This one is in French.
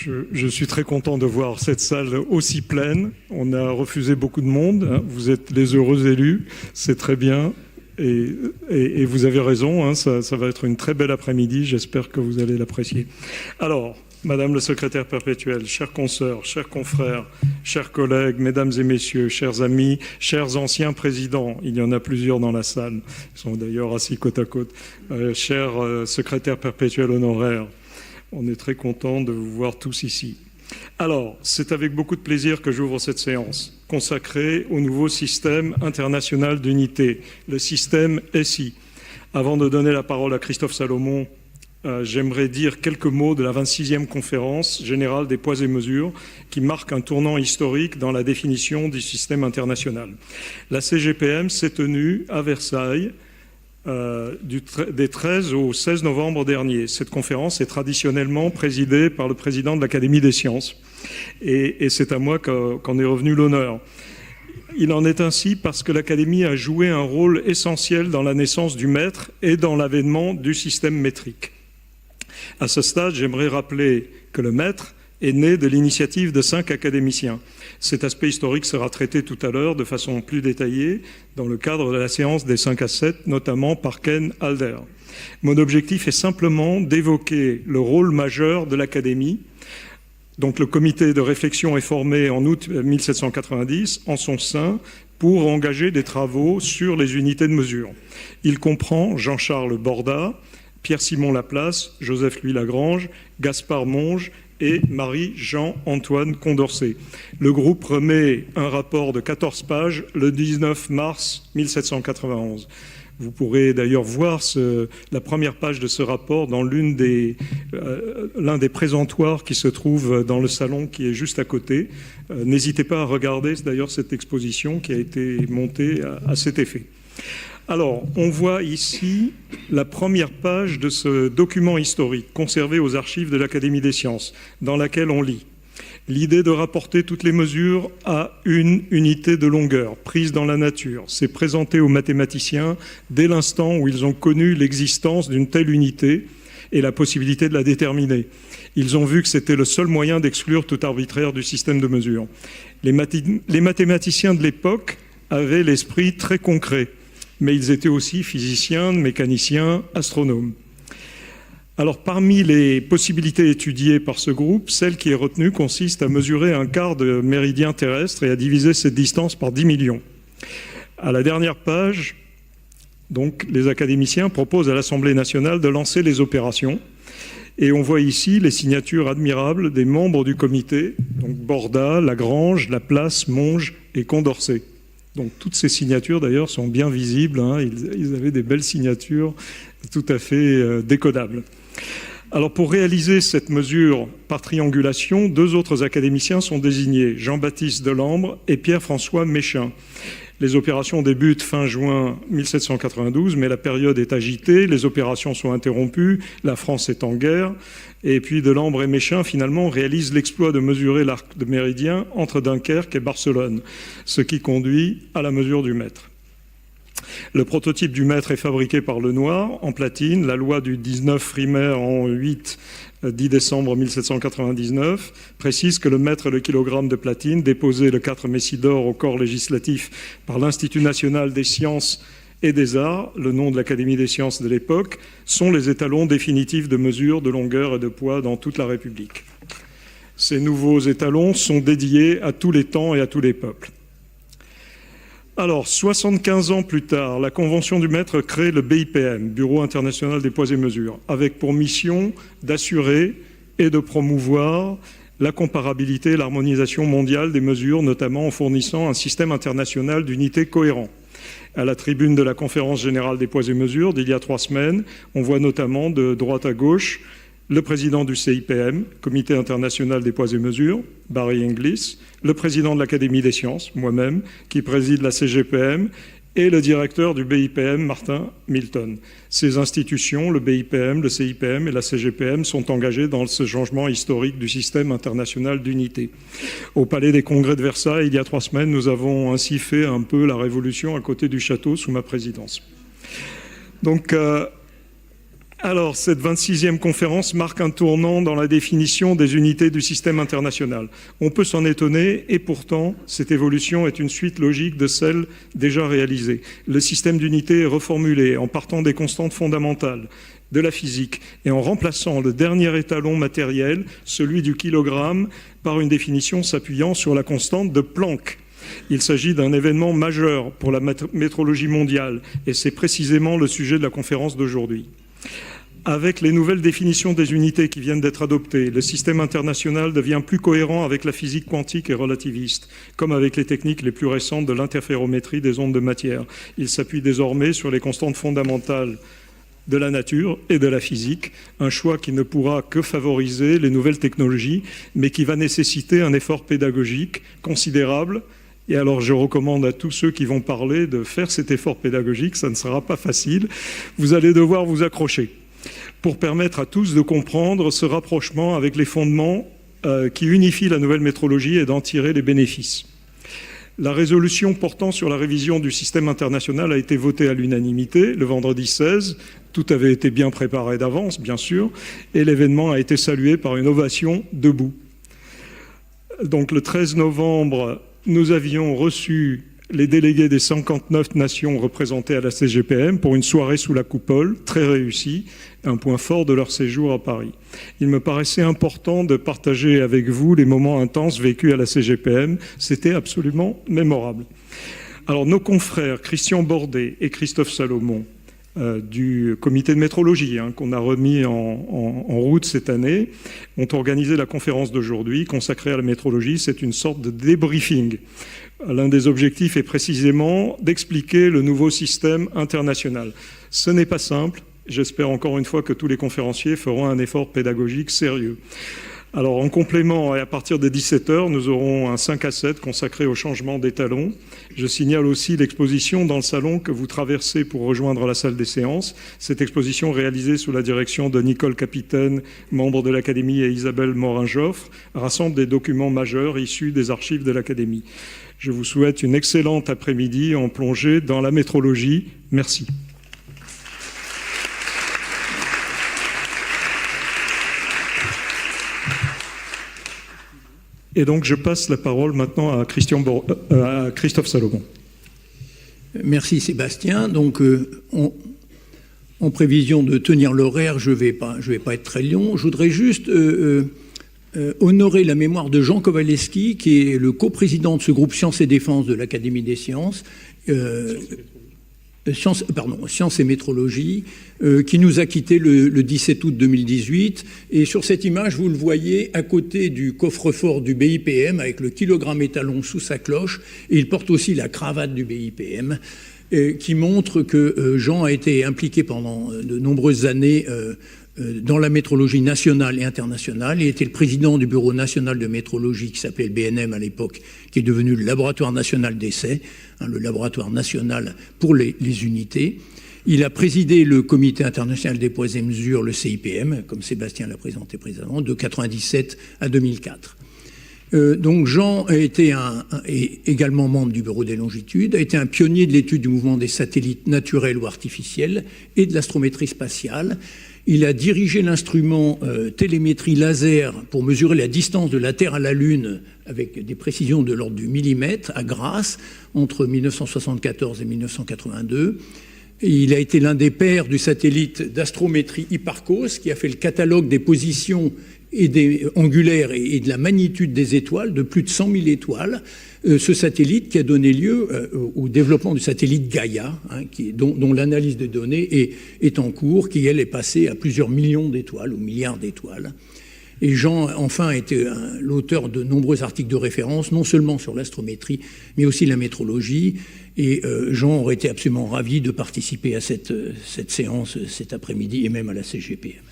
Je suis très content de voir cette salle aussi pleine. On a refusé beaucoup de monde. Hein. Vous êtes les heureux élus, c'est très bien. Et vous avez raison, hein, ça va être une très belle après-midi. J'espère que vous allez l'apprécier. Alors, Madame le secrétaire perpétuel, chères consoeurs, chers confrères, chers collègues, mesdames et messieurs, chers amis, chers anciens présidents, il y en a plusieurs dans la salle, ils sont d'ailleurs assis côte à côte, chers secrétaires perpétuels honoraires, on est très content de vous voir tous ici. Alors, c'est avec beaucoup de plaisir que j'ouvre cette séance, consacrée au nouveau système international d'unité, le système SI. Avant de donner la parole à Christophe Salomon, j'aimerais dire quelques mots de la 26e conférence générale des poids et mesures qui marque un tournant historique dans la définition du système international. La CGPM s'est tenue à Versailles des 13 au 16 novembre dernier. Cette conférence est traditionnellement présidée par le président de l'Académie des sciences et c'est à moi qu'en est revenu l'honneur. Il en est ainsi parce que l'Académie a joué un rôle essentiel dans la naissance du maître et dans l'avènement du système métrique. À ce stade, j'aimerais rappeler que le maître est né de l'initiative de 5 académiciens. Cet aspect historique sera traité tout à l'heure de façon plus détaillée dans le cadre de la séance des 5 à 7, notamment par Ken Alder. Mon objectif est simplement d'évoquer le rôle majeur de l'Académie. Donc le comité de réflexion est formé en août 1790 en son sein pour engager des travaux sur les unités de mesure. Il comprend Jean-Charles Borda, Pierre-Simon Laplace, Joseph-Louis Lagrange, Gaspard Monge et Marie-Jean-Antoine Condorcet. Le groupe remet un rapport de 14 pages le 19 mars 1791. Vous pourrez d'ailleurs voir la première page de ce rapport dans l'un des présentoirs qui se trouve dans le salon qui est juste à côté. N'hésitez pas à regarder d'ailleurs cette exposition qui a été montée à cet effet. Alors, on voit ici la première page de ce document historique conservé aux archives de l'Académie des sciences, dans laquelle on lit « L'idée de rapporter toutes les mesures à une unité de longueur prise dans la nature s'est présentée aux mathématiciens dès l'instant où ils ont connu l'existence d'une telle unité et la possibilité de la déterminer. Ils ont vu que c'était le seul moyen d'exclure tout arbitraire du système de mesure. Les mathématiciens de l'époque avaient l'esprit très concret, mais ils étaient aussi physiciens, mécaniciens, astronomes. Alors, parmi les possibilités étudiées par ce groupe, celle qui est retenue consiste à mesurer un quart de méridien terrestre et à diviser cette distance par 10 millions. À la dernière page, donc, les académiciens proposent à l'Assemblée nationale de lancer les opérations. Et on voit ici les signatures admirables des membres du comité, donc Borda, Lagrange, Laplace, Monge et Condorcet. Donc toutes ces signatures d'ailleurs sont bien visibles, hein. Ils avaient des belles signatures tout à fait décodables. Alors pour réaliser cette mesure par triangulation, 2 autres académiciens sont désignés, Jean-Baptiste Delambre et Pierre-François Méchain. Les opérations débutent fin juin 1792, mais la période est agitée, les opérations sont interrompues, la France est en guerre, et puis Delambre et Méchain, finalement, réalisent l'exploit de mesurer l'arc de méridien entre Dunkerque et Barcelone, ce qui conduit à la mesure du mètre. Le prototype du mètre est fabriqué par Lenoir en platine, la loi du 19 Frimaire en 10 décembre 1799 précise que le mètre et le kilogramme de platine déposé le 4 Messidor au corps législatif par l'Institut national des sciences et des arts, le nom de l'Académie des sciences de l'époque, sont les étalons définitifs de mesure de longueur et de poids dans toute la République. Ces nouveaux étalons sont dédiés à tous les temps et à tous les peuples. Alors, 75 ans plus tard, la Convention du mètre crée le BIPM, Bureau international des poids et mesures, avec pour mission d'assurer et de promouvoir la comparabilité et l'harmonisation mondiale des mesures, notamment en fournissant un système international d'unité cohérent. À la tribune de la Conférence générale des poids et mesures d'il y a 3 semaines, on voit notamment de droite à gauche le président du CIPM, Comité international des poids et mesures, Barry Inglis, le président de l'Académie des sciences, moi-même, qui préside la CGPM, et le directeur du BIPM, Martin Milton. Ces institutions, le BIPM, le CIPM et la CGPM, sont engagées dans ce changement historique du système international d'unité. Au Palais des Congrès de Versailles, il y a 3 semaines, nous avons ainsi fait un peu la révolution à côté du château sous ma présidence. Donc, Alors, cette 26e conférence marque un tournant dans la définition des unités du système international. On peut s'en étonner, et pourtant, cette évolution est une suite logique de celle déjà réalisée. Le système d'unité est reformulé en partant des constantes fondamentales de la physique et en remplaçant le dernier étalon matériel, celui du kilogramme, par une définition s'appuyant sur la constante de Planck. Il s'agit d'un événement majeur pour la métrologie mondiale, et c'est précisément le sujet de la conférence d'aujourd'hui. Avec les nouvelles définitions des unités qui viennent d'être adoptées, le système international devient plus cohérent avec la physique quantique et relativiste, comme avec les techniques les plus récentes de l'interférométrie des ondes de matière. Il s'appuie désormais sur les constantes fondamentales de la nature et de la physique, un choix qui ne pourra que favoriser les nouvelles technologies, mais qui va nécessiter un effort pédagogique considérable. Et alors, je recommande à tous ceux qui vont parler de faire cet effort pédagogique. Ça ne sera pas facile. Vous allez devoir vous accrocher pour permettre à tous de comprendre ce rapprochement avec les fondements qui unifient la nouvelle métrologie et d'en tirer les bénéfices. La résolution portant sur la révision du système international a été votée à l'unanimité le vendredi 16. Tout avait été bien préparé d'avance, bien sûr, et l'événement a été salué par une ovation debout. Donc, le 13 novembre, nous avions reçu les délégués des 59 nations représentées à la CGPM pour une soirée sous la coupole, très réussie, un point fort de leur séjour à Paris. Il me paraissait important de partager avec vous les moments intenses vécus à la CGPM. C'était absolument mémorable. Alors, nos confrères Christian Bordet et Christophe Salomon, du comité de métrologie qu'on a remis en route cette année, ont organisé la conférence d'aujourd'hui consacrée à la métrologie. C'est une sorte de débriefing. L'un des objectifs est précisément d'expliquer le nouveau système international. Ce n'est pas simple. J'espère encore une fois que tous les conférenciers feront un effort pédagogique sérieux. Alors, en complément, et à partir des 17h, nous aurons un 5 à 7 consacré au changement d'étalon. Je signale aussi l'exposition dans le salon que vous traversez pour rejoindre la salle des séances. Cette exposition réalisée sous la direction de Nicole Capitaine, membre de l'Académie, et Isabelle Morin-Joffre, rassemble des documents majeurs issus des archives de l'Académie. Je vous souhaite une excellente après-midi en plongée dans la métrologie. Merci. Et donc, je passe la parole maintenant à Christophe Salomon. Merci Sébastien. Donc, en prévision de tenir l'horaire, je vais pas être très long. Je voudrais juste honorer la mémoire de Jean Kowaleski, qui est le coprésident de ce groupe Sciences et Défense de l'Académie des Sciences. Sciences et métrologie, qui nous a quittés le 17 août 2018. Et sur cette image, vous le voyez à côté du coffre-fort du BIPM avec le kilogramme étalon sous sa cloche. Et il porte aussi la cravate du BIPM, qui montre que Jean a été impliqué pendant de nombreuses années dans la métrologie nationale et internationale. Il était le président du Bureau national de métrologie qui s'appelait le BNM à l'époque, qui est devenu le laboratoire national d'essai, le laboratoire national pour les unités. Il a présidé le comité international des poids et mesures, le CIPM, comme Sébastien l'a présenté précédemment, de 1997 à 2004. Donc Jean a été est également membre du Bureau des longitudes, a été un pionnier de l'étude du mouvement des satellites naturels ou artificiels et de l'astrométrie spatiale. Il a dirigé l'instrument télémétrie laser pour mesurer la distance de la Terre à la Lune avec des précisions de l'ordre du millimètre à Grasse entre 1974 et 1982. Il a été l'un des pères du satellite d'astrométrie Hipparcos qui a fait le catalogue des positions angulaires et de la magnitude des étoiles, de plus de 100 000 étoiles. Ce satellite qui a donné lieu au développement du satellite Gaïa, dont l'analyse des données est en cours, qui, elle, est passée à plusieurs millions d'étoiles ou milliards d'étoiles. Et Jean, enfin, a été l'auteur de nombreux articles de référence, non seulement sur l'astrométrie, mais aussi la métrologie. Et Jean aurait été absolument ravi de participer à cette séance cet après-midi et même à la CGPM.